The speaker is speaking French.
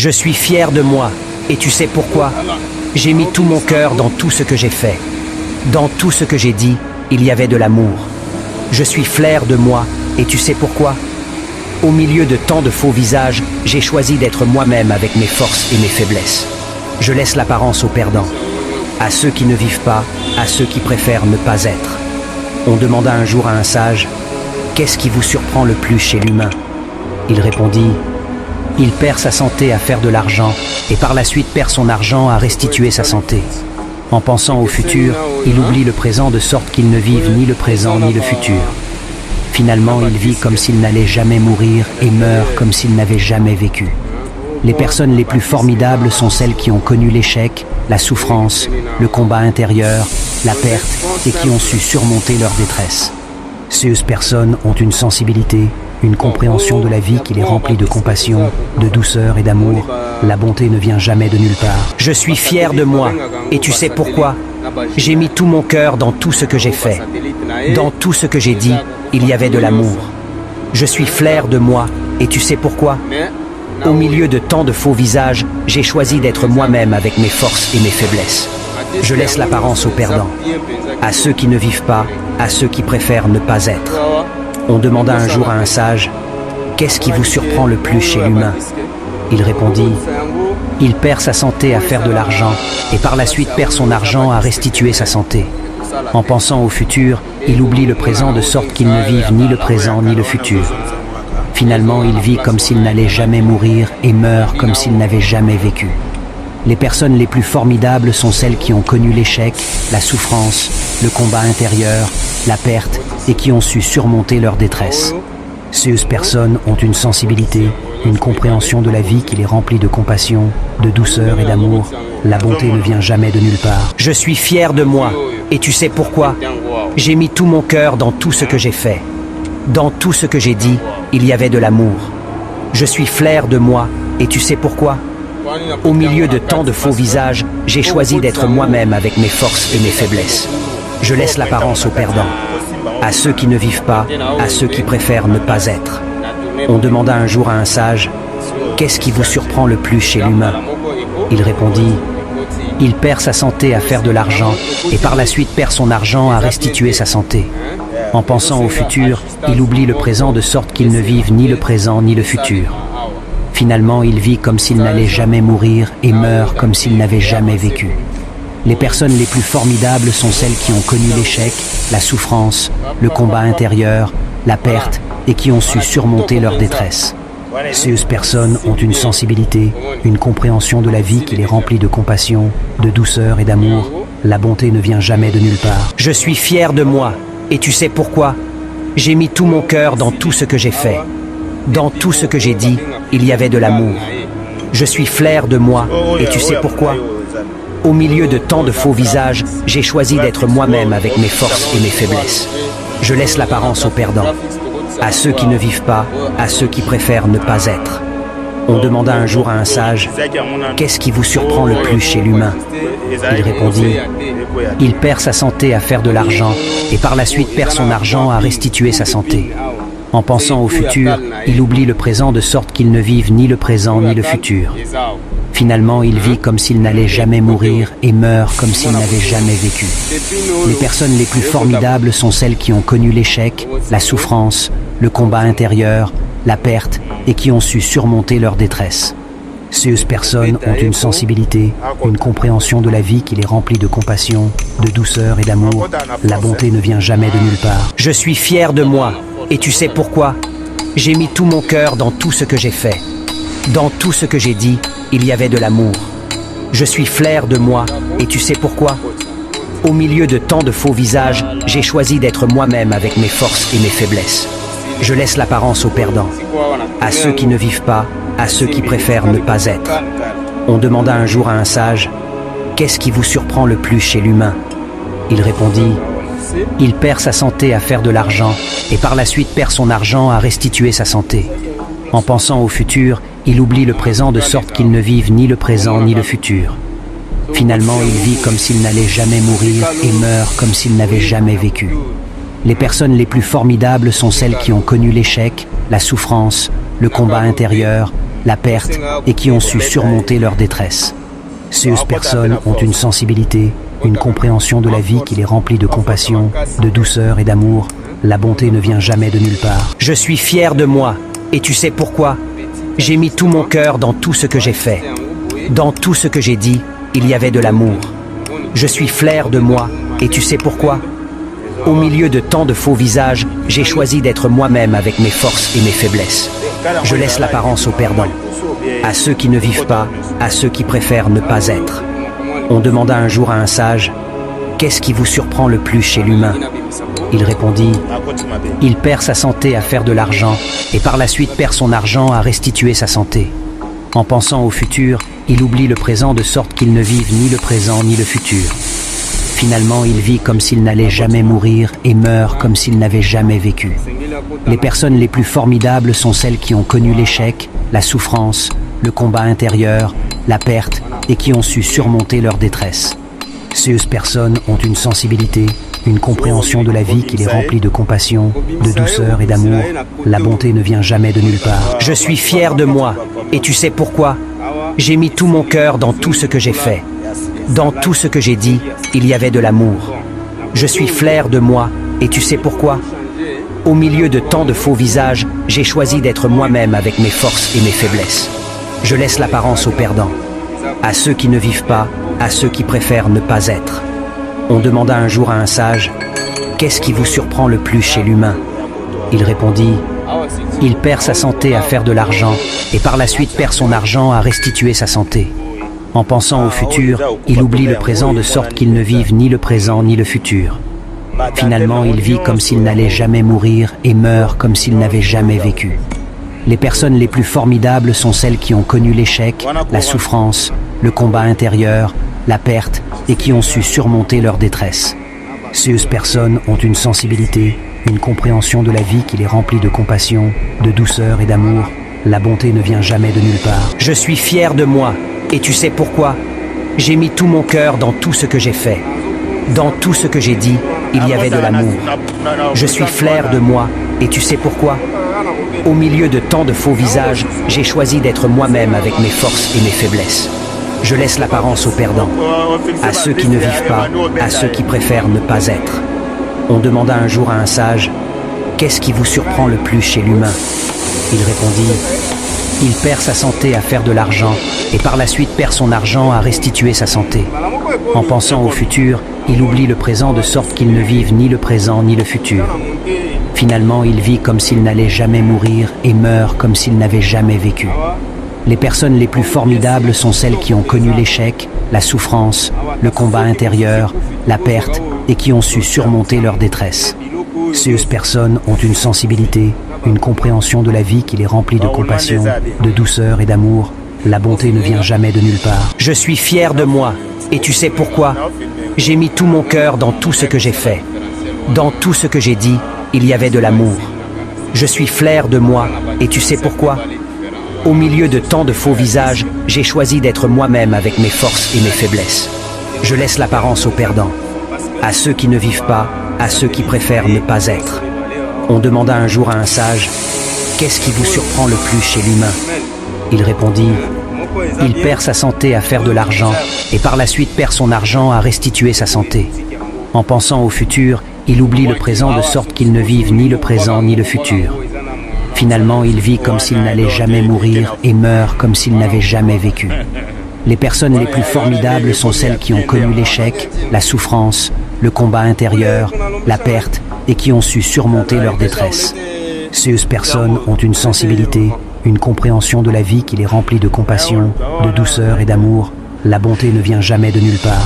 Je suis fier de moi, et tu sais pourquoi? J'ai mis tout mon cœur dans tout ce que j'ai fait. Dans tout ce que j'ai dit, il y avait de l'amour. Je suis fier de moi, et tu sais pourquoi? Au milieu de tant de faux visages, j'ai choisi d'être moi-même avec mes forces et mes faiblesses. Je laisse l'apparence aux perdants, à ceux qui ne vivent pas, à ceux qui préfèrent ne pas être. On demanda un jour à un sage, « Qu'est-ce qui vous surprend le plus chez l'humain ?» Il répondit, « Il perd sa santé à faire de l'argent et par la suite perd son argent à restituer sa santé. En pensant au futur, il oublie le présent de sorte qu'il ne vive ni le présent ni le futur. Finalement, il vit comme s'il n'allait jamais mourir et meurt comme s'il n'avait jamais vécu. Les personnes les plus formidables sont celles qui ont connu l'échec, la souffrance, le combat intérieur, la perte et qui ont su surmonter leur détresse. Ces personnes ont une sensibilité, une compréhension de la vie qui les remplit de compassion, de douceur et d'amour. La bonté ne vient jamais de nulle part. Je suis fier de moi, et tu sais pourquoi? J'ai mis tout mon cœur dans tout ce que j'ai fait. Dans tout ce que j'ai dit, il y avait de l'amour. Je suis fier de moi, et tu sais pourquoi? Au milieu de tant de faux visages, j'ai choisi d'être moi-même avec mes forces et mes faiblesses. Je laisse l'apparence aux perdants, à ceux qui ne vivent pas, à ceux qui préfèrent ne pas être. On demanda un jour à un sage, « Qu'est-ce qui vous surprend le plus chez l'humain ?» Il répondit, « Il perd sa santé à faire de l'argent et par la suite perd son argent à restituer sa santé. En pensant au futur, il oublie le présent de sorte qu'il ne vive ni le présent ni le futur. Finalement, il vit comme s'il n'allait jamais mourir et meurt comme s'il n'avait jamais vécu. Les personnes les plus formidables sont celles qui ont connu l'échec, la souffrance, le combat intérieur, la perte et qui ont su surmonter leur détresse. Ces personnes ont une sensibilité, une compréhension de la vie qui les remplit de compassion, de douceur et d'amour. La bonté ne vient jamais de nulle part. Je suis fier de moi, et tu sais pourquoi? J'ai mis tout mon cœur dans tout ce que j'ai fait. Dans tout ce que j'ai dit, il y avait de l'amour. Je suis fier de moi, et tu sais pourquoi? Au milieu de tant de faux visages, j'ai choisi d'être moi-même avec mes forces et mes faiblesses. Je laisse l'apparence aux perdants, à ceux qui ne vivent pas, à ceux qui préfèrent ne pas être. On demanda un jour à un sage, « Qu'est-ce qui vous surprend le plus chez l'humain ?» Il répondit, « Il perd sa santé à faire de l'argent et par la suite perd son argent à restituer sa santé. En pensant au futur, il oublie le présent de sorte qu'il ne vive ni le présent ni le futur. Finalement, il vit comme s'il n'allait jamais mourir et meurt comme s'il n'avait jamais vécu. Les personnes les plus formidables sont celles qui ont connu l'échec, la souffrance, le combat intérieur, la perte et qui ont su surmonter leur détresse. Ces personnes ont une sensibilité, une compréhension de la vie qui les remplit de compassion, de douceur et d'amour. La bonté ne vient jamais de nulle part. Je suis fier de moi, et tu sais pourquoi? J'ai mis tout mon cœur dans tout ce que j'ai fait. Dans tout ce que j'ai dit, il y avait de l'amour. Je suis fier de moi, et tu sais pourquoi? Au milieu de tant de faux visages, j'ai choisi d'être moi-même avec mes forces et mes faiblesses. Je laisse l'apparence aux perdants, à ceux qui ne vivent pas, à ceux qui préfèrent ne pas être. On demanda un jour à un sage, « Qu'est-ce qui vous surprend le plus chez l'humain ?» Il répondit, « Il perd sa santé à faire de l'argent et par la suite perd son argent à restituer sa santé. En pensant au futur, il oublie le présent de sorte qu'il ne vive ni le présent ni le futur. Finalement, il vit comme s'il n'allait jamais mourir et meurt comme s'il n'avait jamais vécu. Les personnes les plus formidables sont celles qui ont connu l'échec, la souffrance, le combat intérieur, la perte et qui ont su surmonter leur détresse. Ces personnes ont une sensibilité, une compréhension de la vie qui les remplit de compassion, de douceur et d'amour. La bonté ne vient jamais de nulle part. Je suis fier de moi, et tu sais pourquoi? J'ai mis tout mon cœur dans tout ce que j'ai fait. Dans tout ce que j'ai dit, il y avait de l'amour. Je suis fier de moi, et tu sais pourquoi? Au milieu de tant de faux visages, j'ai choisi d'être moi-même avec mes forces et mes faiblesses. Je laisse l'apparence aux perdants, à ceux qui ne vivent pas, à ceux qui préfèrent ne pas être. On demanda un jour à un sage, « Qu'est-ce qui vous surprend le plus chez l'humain ?» Il répondit, « Il perd sa santé à faire de l'argent et par la suite perd son argent à restituer sa santé. En pensant au futur, il oublie le présent de sorte qu'il ne vive ni le présent ni le futur. Finalement, il vit comme s'il n'allait jamais mourir et meurt comme s'il n'avait jamais vécu. Les personnes les plus formidables sont celles qui ont connu l'échec, la souffrance, le combat intérieur, la perte et qui ont su surmonter leur détresse. Ces personnes ont une sensibilité, une compréhension de la vie qui les remplit de compassion, de douceur et d'amour. La bonté ne vient jamais de nulle part. Je suis fier de moi, et tu sais pourquoi? J'ai mis tout mon cœur dans tout ce que j'ai fait. Dans tout ce que j'ai dit, il y avait de l'amour. Je suis fier de moi, et tu sais pourquoi? Au milieu de tant de faux visages, j'ai choisi d'être moi-même avec mes forces et mes faiblesses. Je laisse l'apparence aux perdants, à ceux qui ne vivent pas, à ceux qui préfèrent ne pas être. On demanda un jour à un sage, « Qu'est-ce qui vous surprend le plus chez l'humain ?» Il répondit, « Il perd sa santé à faire de l'argent et par la suite perd son argent à restituer sa santé. En pensant au futur, il oublie le présent de sorte qu'il ne vive ni le présent ni le futur. Finalement, il vit comme s'il n'allait jamais mourir et meurt comme s'il n'avait jamais vécu. Les personnes les plus formidables sont celles qui ont connu l'échec, la souffrance, le combat intérieur, la perte et qui ont su surmonter leur détresse. Ces personnes ont une sensibilité, une compréhension de la vie qui les remplit de compassion, de douceur et d'amour. La bonté ne vient jamais de nulle part. Je suis fier de moi, et tu sais pourquoi? J'ai mis tout mon cœur dans tout ce que j'ai fait. Dans tout ce que j'ai dit, il y avait de l'amour. Je suis fier de moi, et tu sais pourquoi? Au milieu de tant de faux visages, j'ai choisi d'être moi-même avec mes forces et mes faiblesses. Je laisse l'apparence aux perdants, à ceux qui ne vivent pas, à ceux qui préfèrent ne pas être. On demanda un jour à un sage, « Qu'est-ce qui vous surprend le plus chez l'humain ?» Il répondit, « Il perd sa santé à faire de l'argent et par la suite perd son argent à restituer sa santé. En pensant au futur, il oublie le présent de sorte qu'il ne vive ni le présent ni le futur. Finalement, il vit comme s'il n'allait jamais mourir et meurt comme s'il n'avait jamais vécu. Les personnes les plus formidables sont celles qui ont connu l'échec, la souffrance, le combat intérieur, la perte et qui ont su surmonter leur détresse. Ces personnes ont une sensibilité, une compréhension de la vie qui les remplit de compassion, de douceur et d'amour. La bonté ne vient jamais de nulle part. Je suis fier de moi, et tu sais pourquoi? J'ai mis tout mon cœur dans tout ce que j'ai fait. Dans tout ce que j'ai dit, il y avait de l'amour. Je suis fier de moi, et tu sais pourquoi? Au milieu de tant de faux visages, j'ai choisi d'être moi-même avec mes forces et mes faiblesses. Je laisse l'apparence aux perdants, à ceux qui ne vivent pas, à ceux qui préfèrent ne pas être. On demanda un jour à un sage, « Qu'est-ce qui vous surprend le plus chez l'humain ?» Il répondit, « Il perd sa santé à faire de l'argent et par la suite perd son argent à restituer sa santé. En pensant au futur, il oublie le présent de sorte qu'il ne vive ni le présent ni le futur. Finalement, il vit comme s'il n'allait jamais mourir et meurt comme s'il n'avait jamais vécu. Les personnes les plus formidables sont celles qui ont connu l'échec, la souffrance, le combat intérieur, la perte et qui ont su surmonter leur détresse. Ces personnes ont une sensibilité, une compréhension de la vie qui les remplit de compassion, de douceur et d'amour. La bonté ne vient jamais de nulle part. Je suis fier de moi, et tu sais pourquoi? J'ai mis tout mon cœur dans tout ce que j'ai fait. Dans tout ce que j'ai dit, il y avait de l'amour. Je suis fier de moi, et tu sais pourquoi? Au milieu de tant de faux visages, j'ai choisi d'être moi-même avec mes forces et mes faiblesses. Je laisse l'apparence aux perdants, à ceux qui ne vivent pas, à ceux qui préfèrent ne pas être. On demanda un jour à un sage, « Qu'est-ce qui vous surprend le plus chez l'humain ?» Il répondit, « Il perd sa santé à faire de l'argent et par la suite perd son argent à restituer sa santé. En pensant au futur, il oublie le présent de sorte qu'il ne vive ni le présent ni le futur. Finalement, il vit comme s'il n'allait jamais mourir et meurt comme s'il n'avait jamais vécu. Les personnes les plus formidables sont celles qui ont connu l'échec, la souffrance, le combat intérieur, la perte et qui ont su surmonter leur détresse. Ces personnes ont une sensibilité, une compréhension de la vie qui les remplit de compassion, de douceur et d'amour. La bonté ne vient jamais de nulle part.